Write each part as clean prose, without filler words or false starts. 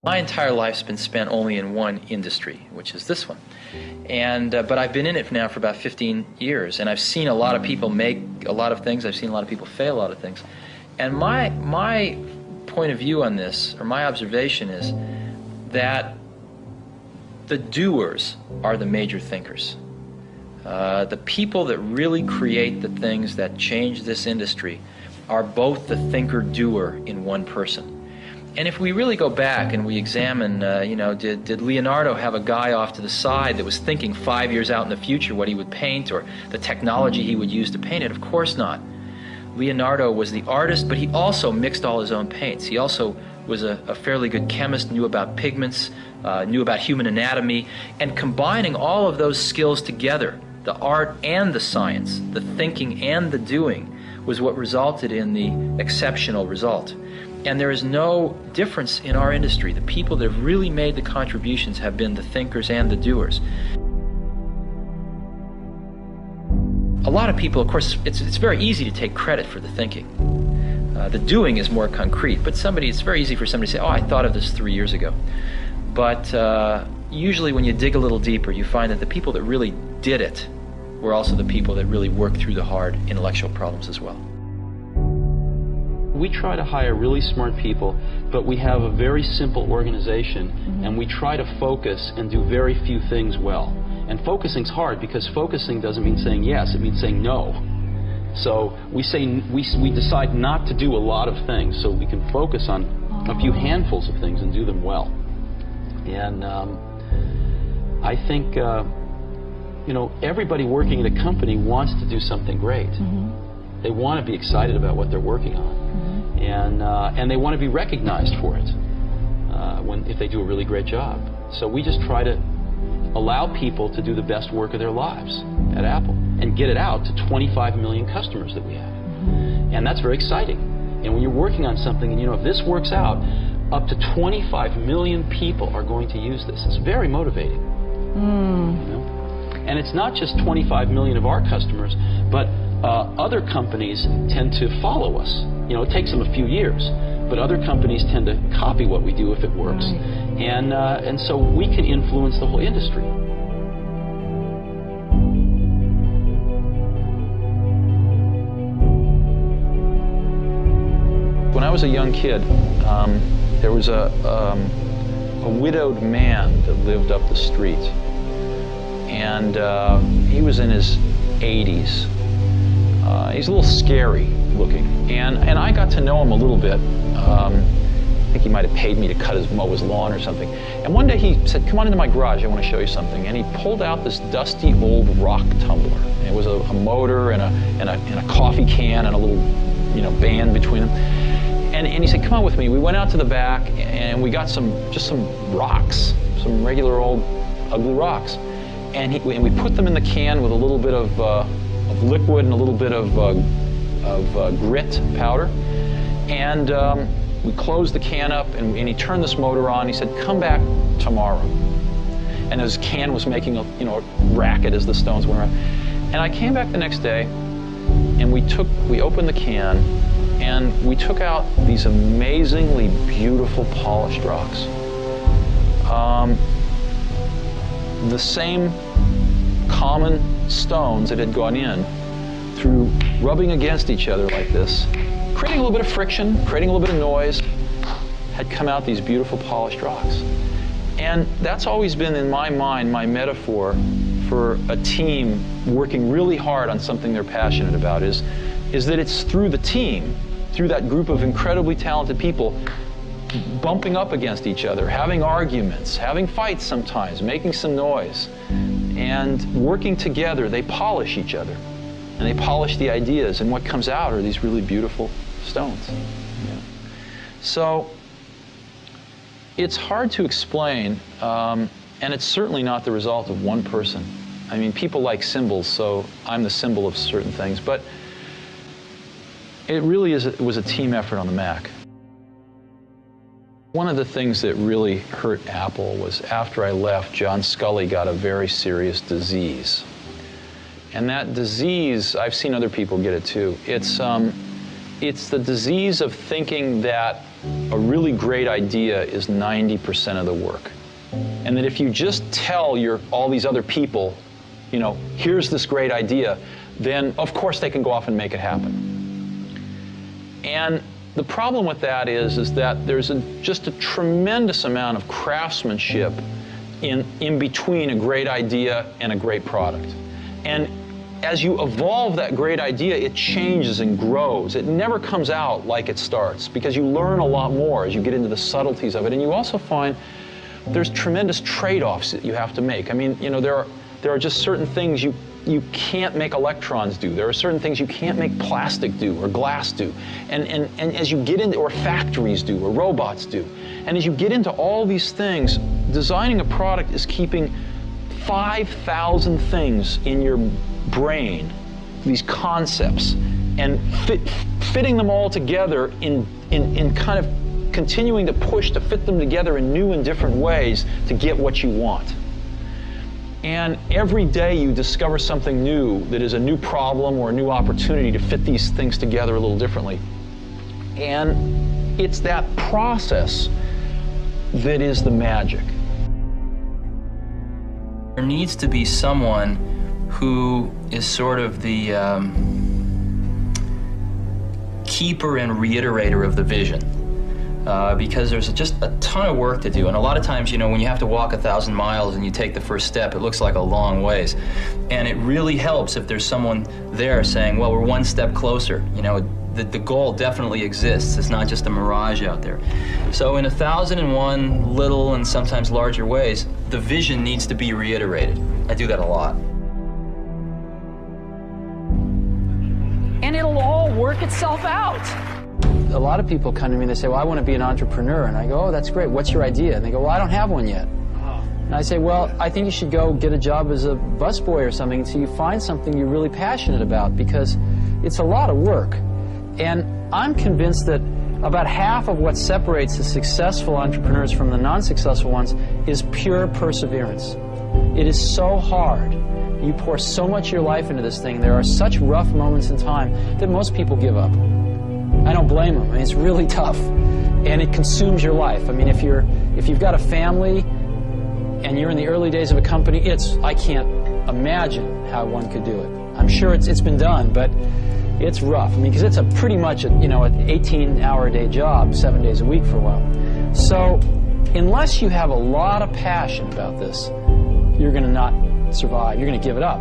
My entire life's been spent only in one industry, which is this one. But I've been in it now for about 15 years, and I've seen a lot of people make a lot of things. I've seen a lot of people fail a lot of things. And my point of view on this, or my observation, is that the doers are the major thinkers. The people that really create the things that change this industry are both the thinker-doer in one person. And if we really go back and we examine, did Leonardo have a guy off to the side that was thinking 5 years out in the future what he would paint or the technology he would use to paint it? Of course not. Leonardo was the artist, but he also mixed all his own paints. He also was a fairly good chemist, knew about pigments, knew about human anatomy, and combining all of those skills together, the art and the science, the thinking and the doing, was what resulted in the exceptional result. And there is no difference in our industry. The people that have really made the contributions have been the thinkers and the doers. A lot of people, of course, it's very easy to take credit for the thinking. The doing is more concrete, but it's very easy for somebody to say, oh, I thought of this 3 years ago. But usually when you dig a little deeper, you find that the people that really did it were also the people that really worked through the hard intellectual problems as well. We try to hire really smart people, but we have a very simple organization, and we try to focus and do very few things well. And focusing's hard because focusing doesn't mean saying yes, it means saying no. So we decide not to do a lot of things so we can focus on a few handfuls of things and do them well. And I think everybody working at a company wants to do something great. They want to be excited about what they're working on. And they want to be recognized for it if they do a really great job. So we just try to allow people to do the best work of their lives at Apple and get it out to 25 million customers that we have. And that's very exciting. And when you're working on something and if this works out, up to 25 million people are going to use this. It's very motivating. And it's not just 25 million of our customers, but other companies tend to follow us. It takes them a few years, but other companies tend to copy what we do if it works. And so we can influence the whole industry. When I was a young kid, there was a widowed man that lived up the street. And he was in his 80s. He's a little scary looking, and I got to know him a little bit. I think he might have paid me to mow his lawn or something. And one day he said, "Come on into my garage, I want to show you something." And he pulled out this dusty old rock tumbler. And it was a motor and a coffee can and a little band between them. And he said, "Come on with me." We went out to the back and we got some rocks, some regular old ugly rocks. And we put them in the can with a little bit of liquid and a little bit of grit powder, and we closed the can up, and he turned this motor on. He said, "Come back tomorrow." And his can was making a racket as the stones went around. And I came back the next day, and we opened the can, and we took out these amazingly beautiful polished rocks. The same common stones that had gone in through rubbing against each other like this, creating a little bit of friction, creating a little bit of noise, had come out these beautiful polished rocks. And that's always been in my mind my metaphor for a team working really hard on something they're passionate about is that it's through the team, through that group of incredibly talented people, bumping up against each other, having arguments, having fights sometimes, making some noise, and working together, they polish each other, and they polish the ideas, and what comes out are these really beautiful stones. So it's hard to explain, and it's certainly not the result of one person. I mean, people like symbols, so I'm the symbol of certain things, but it really was a team effort on the Mac. One of the things that really hurt Apple was after I left, John Sculley got a very serious disease. And that disease, I've seen other people get it too. It's the disease of thinking that a really great idea is 90% of the work. And that if you just tell all these other people, you know, here's this great idea, then of course they can go off and make it happen. And the problem with that is that there's just a tremendous amount of craftsmanship in between a great idea and a great product. And as you evolve that great idea, it changes and grows. It never comes out like it starts, because you learn a lot more as you get into the subtleties of it. And you also find there's tremendous trade-offs that you have to make. I mean, you know, there are just certain things you can't make electrons do. There are certain things you can't make plastic do or glass do. And as you get into, or factories do, or robots do. And as you get into all these things, designing a product is keeping 5,000 things in your brain, these concepts, and fitting them all together in kind of continuing to push to fit them together in new and different ways to get what you want. And every day you discover something new that is a new problem or a new opportunity to fit these things together a little differently. And it's that process that is the magic. There needs to be someone who is sort of the keeper and reiterator of the vision. Because there's just a ton of work to do. And a lot of times, you know, when you have to walk 1,000 miles and you take the first step, it looks like a long ways. And it really helps if there's someone there saying, well, we're one step closer. You know, the goal definitely exists. It's not just a mirage out there. So in 1,001 little and sometimes larger ways, the vision needs to be reiterated. I do that a lot. And it'll all work itself out. A lot of people come to me and they say, well, I want to be an entrepreneur. And I go, oh, that's great. What's your idea? And they go, well, I don't have one yet. And I say, well, I think you should go get a job as a busboy or something until you find something you're really passionate about, because it's a lot of work. And I'm convinced that about half of what separates the successful entrepreneurs from the non-successful ones is pure perseverance. It is so hard. You pour so much of your life into this thing. There are such rough moments in time that most people give up. I don't blame them. I mean, it's really tough, and it consumes your life. I mean, if you've got a family and you're in the early days of a company, I can't imagine how one could do it. I'm sure it's been done, but it's rough. I mean, because it's pretty much an 18-hour-a-day job, 7 days a week for a while. So, unless you have a lot of passion about this, you're going to not survive. You're going to give it up.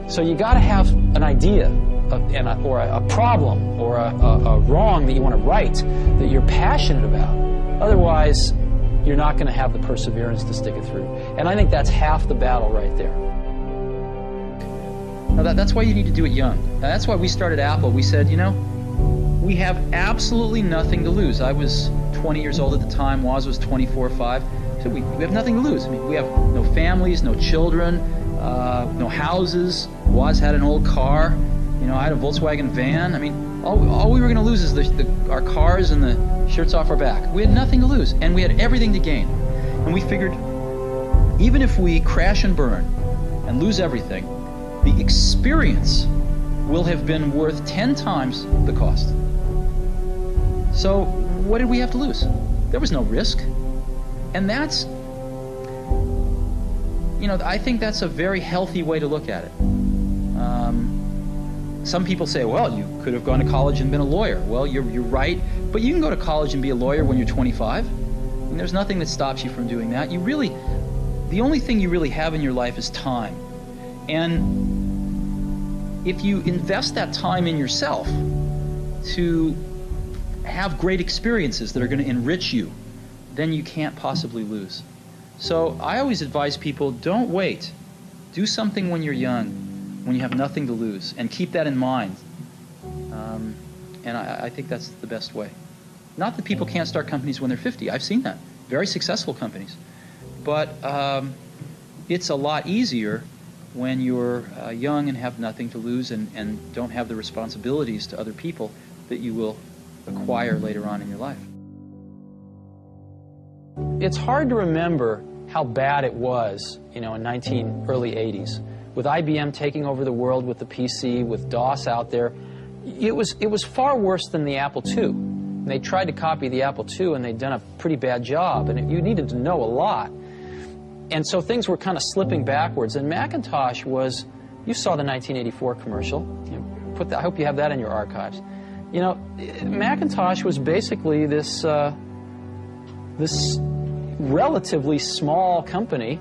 So you got to have an idea. Or a problem or a wrong that you want to right that you're passionate about. Otherwise, you're not going to have the perseverance to stick it through. And I think that's half the battle right there. Now that's why you need to do it young. Now that's why we started Apple. We said, you know, we have absolutely nothing to lose. I was 20 years old at the time. Woz was 24 or 5. So we have nothing to lose. I mean, we have no families, no children, no houses. Woz had an old car. You know, I had a Volkswagen van. I mean, all we were going to lose is our cars and the shirts off our back. We had nothing to lose, and we had everything to gain. And we figured, even if we crash and burn and lose everything, the experience will have been worth 10 times the cost. So what did we have to lose? There was no risk. And that's, you know, I think that's a very healthy way to look at it. Some people say, well, you could have gone to college and been a lawyer. Well, you're right, but you can go to college and be a lawyer when you're 25. And there's nothing that stops you from doing that. The only thing you really have in your life is time. And if you invest that time in yourself to have great experiences that are going to enrich you, then you can't possibly lose. So I always advise people, don't wait. Do something when you're young, when you have nothing to lose, and keep that in mind. And I think that's the best way. Not that people can't start companies when they're 50. I've seen that. Very successful companies. But it's a lot easier when you're young and have nothing to lose and don't have the responsibilities to other people that you will acquire later on in your life. It's hard to remember how bad it was, you know, in early 80s. With IBM taking over the world with the PC, with DOS out there, it was far worse than the Apple II. And they tried to copy the Apple II, and they'd done a pretty bad job, and you needed to know a lot. And so things were kind of slipping backwards. And Macintosh was, you saw the 1984 commercial. I hope you have that in your archives. You know, Macintosh was basically this relatively small company,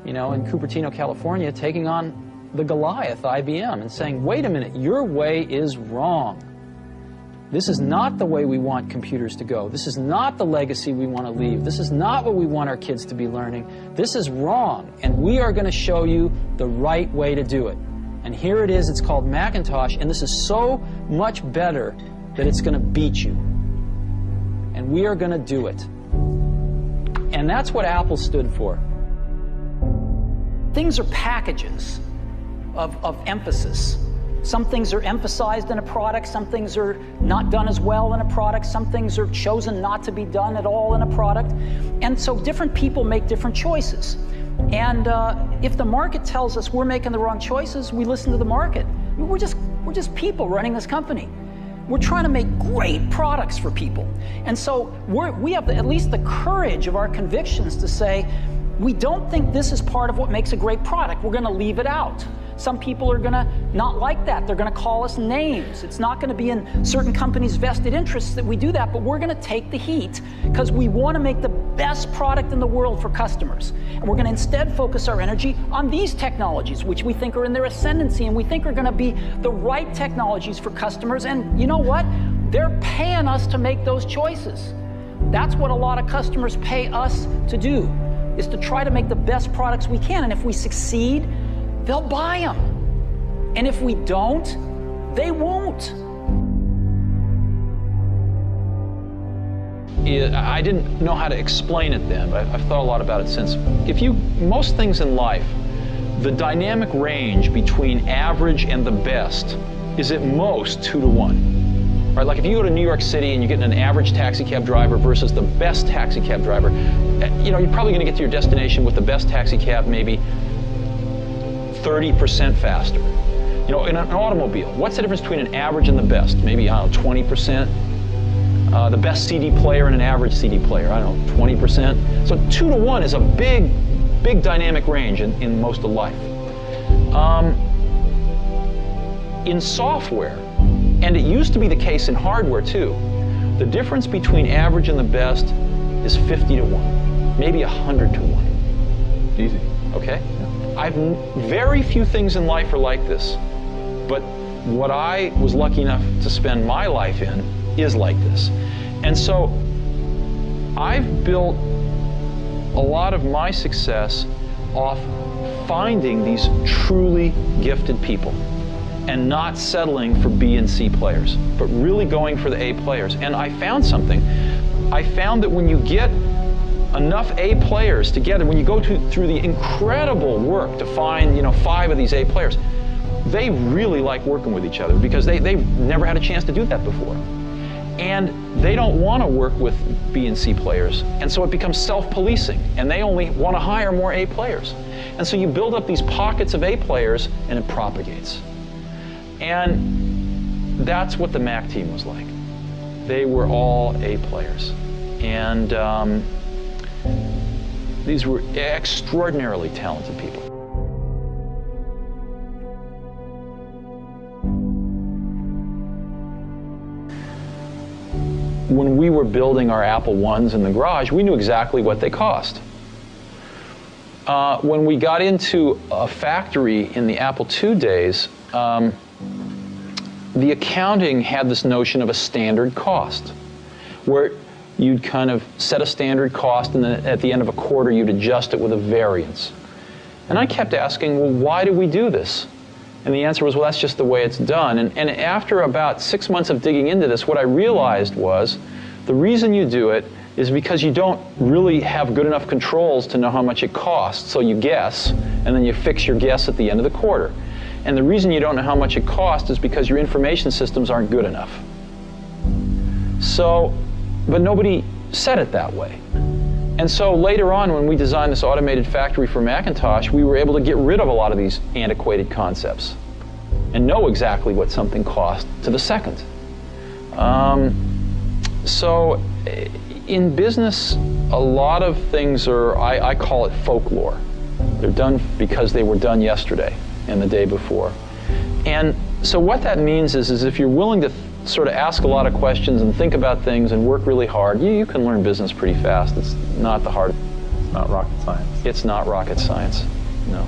you know, in Cupertino, California, taking on the Goliath, IBM, and saying, wait a minute, your way is wrong. This is not the way we want computers to go. This is not the legacy we want to leave. This is not what we want our kids to be learning. This is wrong, and we are going to show you the right way to do it. And here it is. It's called Macintosh, and this is so much better that it's going to beat you. And we are going to do it. And that's what Apple stood for. Things are packages of emphasis. Some things are emphasized in a product, some things are not done as well in a product, some things are chosen not to be done at all in a product. And so different people make different choices. And if the market tells us we're making the wrong choices, we listen to the market. We're just people running this company. We're trying to make great products for people. And so we have at least the courage of our convictions to say, we don't think this is part of what makes a great product. We're going to leave it out. Some people are going to not like that. They're going to call us names. It's not going to be in certain companies' vested interests that we do that, but we're going to take the heat because we want to make the best product in the world for customers. And we're going to instead focus our energy on these technologies, which we think are in their ascendancy and we think are going to be the right technologies for customers. And you know what? They're paying us to make those choices. That's what a lot of customers pay us to do, is to try to make the best products we can. And if we succeed, they'll buy them. And if we don't, they won't. I didn't know how to explain it then, but I've thought a lot about it since. Most things in life, the dynamic range between average and the best is at most 2 to 1. Right? Like if you go to New York City and you're getting an average taxi cab driver versus the best taxi cab driver, you know, you're probably going to get to your destination with the best taxi cab maybe 30% faster. You know, in an automobile, what's the difference between an average and the best? Maybe, I don't know, 20%. The best CD player and an average CD player, I don't know, 20%. So 2 to 1 is a big, big dynamic range in most of life. In software, and it used to be the case in hardware too, the difference between average and the best is 50 to 1, maybe 100 to 1. Easy. Okay? Very few things in life are like this, but what I was lucky enough to spend my life in is like this. And so I've built a lot of my success off finding these truly gifted people and not settling for B and C players, but really going for the A players. And I found something. I found that when you get enough A players together, when you go through the incredible work to find, you know, 5 of these A players, they really like working with each other because they've never had a chance to do that before. And they don't want to work with B and C players, and so it becomes self-policing, and they only want to hire more A players. And so you build up these pockets of A players, and it propagates. And that's what the Mac team was like. They were all A players. And these were extraordinarily talented people. When we were building our Apple I's in the garage, we knew exactly what they cost. When we got into a factory in the Apple II days, the accounting had this notion of a standard cost, where you'd kind of set a standard cost, and then at the end of a quarter, you'd adjust it with a variance. And I kept asking, well, why do we do this? And the answer was, well, that's just the way it's done. And after about 6 months of digging into this, what I realized was the reason you do it is because you don't really have good enough controls to know how much it costs. So you guess, and then you fix your guess at the end of the quarter. And the reason you don't know how much it costs is because your information systems aren't good enough. So, but nobody said it that way. And so later on, when we designed this automated factory for Macintosh, we were able to get rid of a lot of these antiquated concepts and know exactly what something cost to the second. So in business, a lot of things are, I call it folklore. They're done because they were done yesterday and the day before. And so what that means is if you're willing to sort of ask a lot of questions and think about things and work really hard, you can learn business pretty fast. It's not the hard. It's not rocket science. It's not rocket science, no.